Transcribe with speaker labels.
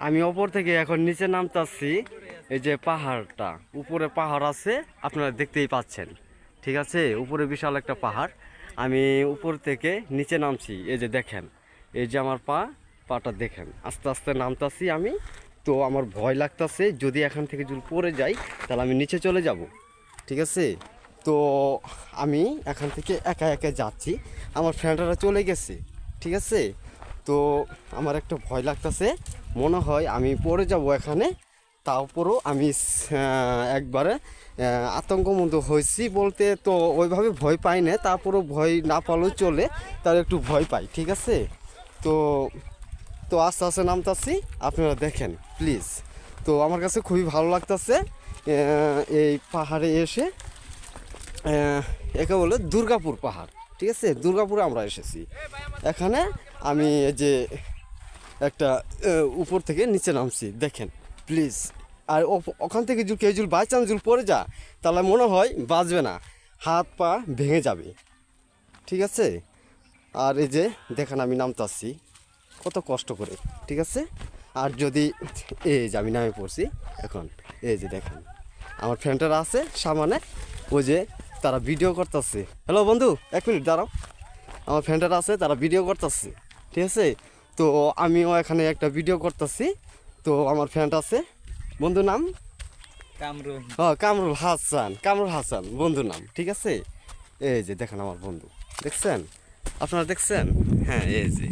Speaker 1: আমি ওপর থেকে এখন নিচে নামতাছি। এই যে পাহাড়টা, উপরে পাহাড় আছে, আপনারা দেখতেই পাচ্ছেন। ঠিক আছে, উপরে বিশাল একটা পাহাড়। আমি উপর থেকে নিচে নামছি, এই যে দেখেন, এই যে আমার পাটা দেখেন, আস্তে আস্তে নামতাছি আমি। তো আমার ভয় লাগতাছে, যদি এখান থেকে যদি পড়ে যাই তাহলে আমি নিচে চলে যাব। ঠিক আছে, তো আমি এখান থেকে একা একা যাচ্ছি, আমার ফ্রেন্ডরা চলে গেছে। ঠিক আছে, তো আমার একটা ভয় লাগতেছে, মনে হয় আমি পড়ে যাব এখানে। তারপরও আমি একবারে আতঙ্কমুক্ত হয়েছি বলতে তো ওইভাবে ভয় পাই না, তারপরও ভয় না পালেও চলে, তার একটু ভয় পাই। ঠিক আছে, তো তো আস্তে আস্তে নামতাছি, আপনারা দেখেন প্লিজ। তো আমার কাছে খুবই ভালো লাগতেছে এই পাহাড়ে এসে। একে বলে দুর্গাপুর পাহাড়। ঠিক আছে, দুর্গাপুরে আমরা এসেছি। এখানে আমি এই যে একটা উপর থেকে নিচে নামছি, দেখেন প্লিজ। আর ওখান থেকে যদি কেউ যদি বাই চান্স যদি পড়ে যা, তাহলে মনে হয় বাঁচবে না, হাত পা ভেঙে যাবে। ঠিক আছে, আর এই যে দেখেন আমি নামতাছি কত কষ্ট করে। ঠিক আছে, আর যদি এই যে আমি নামে পড়ছি এখন, এই যে দেখেন আমার ফ্রেন্ডরা আছে সামনে, ওই যে তারা ভিডিও করতেছে। হ্যালো বন্ধু, এক মিনিট দাঁড়াও, আমার ফ্রেন্ডরা আছে, তারা ভিডিও করতেছে। ঠিক আছে, তো আমিও এখানে একটা ভিডিও করতেছি। তো আমার ফ্রেন্ড আছে, বন্ধু নাম
Speaker 2: কামরুল।
Speaker 1: হ্যাঁ, কামরুল হাসান, কামরুল হাসান বন্ধু নাম। ঠিক আছে, এই যে দেখেন আমার বন্ধু, দেখছেন, আপনারা দেখছেন? হ্যাঁ, এই যে